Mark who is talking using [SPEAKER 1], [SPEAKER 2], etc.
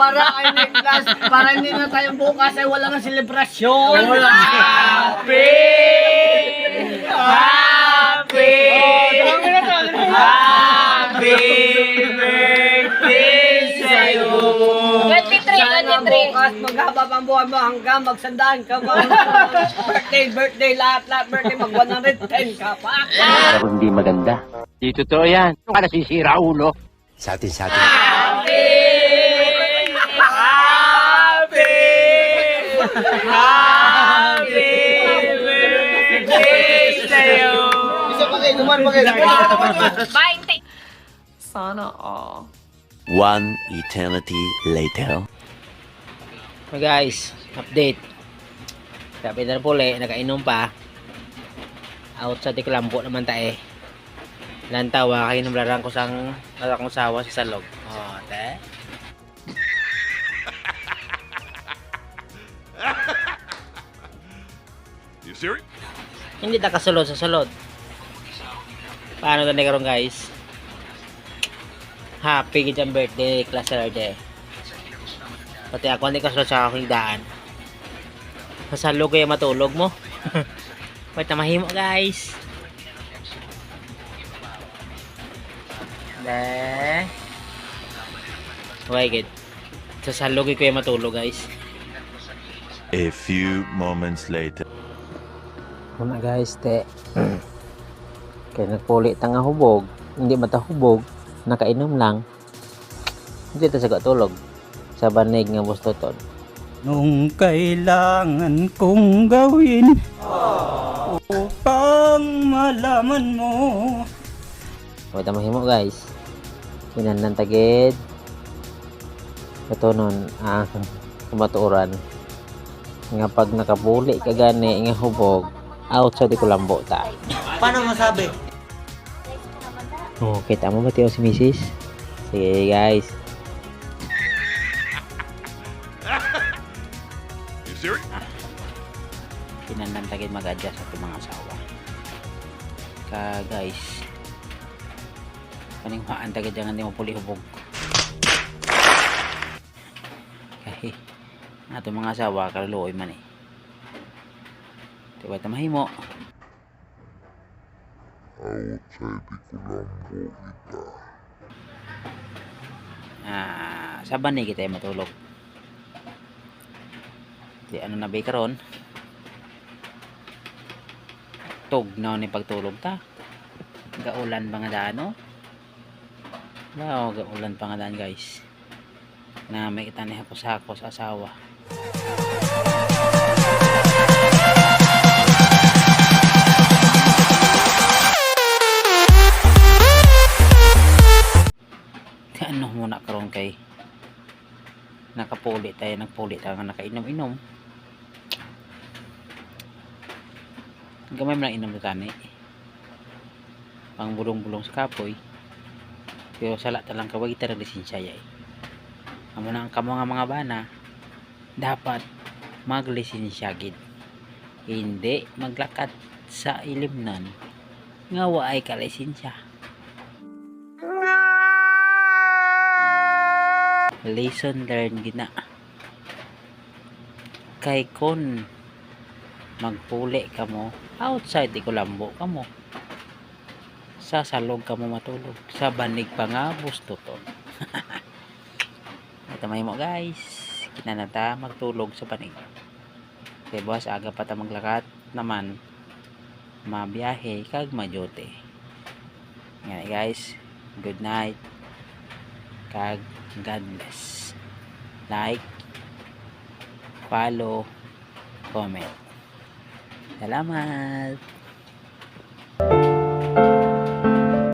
[SPEAKER 1] para kay Nicholas, para hindi na tayo bukas ay wala nga selebrasyon. Happy! Happy! Happy birthday sa'yo!
[SPEAKER 2] 23, 23.
[SPEAKER 1] Bukas maghaba pang buhay mo hanggang magsandaan ka mo. Birthday, lahat, birthday, mag 110 ka pa.
[SPEAKER 3] Pero hindi maganda. Di totoo yan. Ito ka nasisira, ulo. Sa atin.
[SPEAKER 1] Happy! Happy! Happy birthday sa'yo!
[SPEAKER 2] Bye, take.
[SPEAKER 4] Sana all.
[SPEAKER 5] One eternity later.
[SPEAKER 6] So guys, update. Sabi na po ulit, nakainom pa. Out sa Tiklambo naman tayo. Lantawa, kayo namlarang ko sang kong sawa sa salog. O, te.
[SPEAKER 7] You serious?
[SPEAKER 6] Hindi ta kasulod sa salod. Paano na karon guys? Happy kitang birthday, class Saturday. Pati ako hindi kasulod sa aking daan. Masalog kayo matulog mo. Wait na mahimo guys. Wait good. Sasalog kayo matulog guys.
[SPEAKER 5] A few moments later.
[SPEAKER 6] Muna guys, te. Kaya nagpuli tanga hubog. Hindi matahubog. Nakainom lang. Hindi ta saga tulog. Sa banig nga bustoton.
[SPEAKER 8] Nung kailangan kong gawin upang malaman mo.
[SPEAKER 6] Huwag na mahimo guys. Pinandan tagid. Ito nun ang kumatuuran. Nga pag nakapuli ka gani nga hubog, out sa Tiklambo ta.
[SPEAKER 1] Paano masabi?
[SPEAKER 6] Oh, kita mo ba tiyo si Mrs.? Sige guys.
[SPEAKER 7] You serious?
[SPEAKER 6] Pinandan tagid mag-adjust sa mga asawa. Ka guys. Kaning haan tagid yang hindi mo puli hubog. Kay ato mga asawa kaluoy man eh. Tiwa ta mahimo. Sa bani kita matulog. Di ano na ba karon? Tugnaw ni pagtulog ta. Gaulan ba nga daan, no? Wow, gaulan pa nga daan guys. Na may kita ni hapos-hapos asawa. Ano muna karon kay nakapuli tayo, nagpuli tayo nga nakainom-inom. Gamay mo lang inom na tani. Pang bulong-bulong sa kapoy. Pero sala talang kawag ita ng lisensya yay. Amo na ang kamo nga mga bana dapat maglisensya gid. Hindi maglakat sa ilimnan nga waay ka lisensya. Lesson learned gina. Kay kon magpuli ka mo outside Tiklambo ka mo. Sa salog ka mo matulog. Sa banig pa nga bustoton. Ito may mo guys. Kinanata magtulog sa banig. Kaya boss aga pa ta maglakat naman. Mabiyahe kag majote. Nga guys. Good night. Kag God bless. Like, follow, comment. Salamat.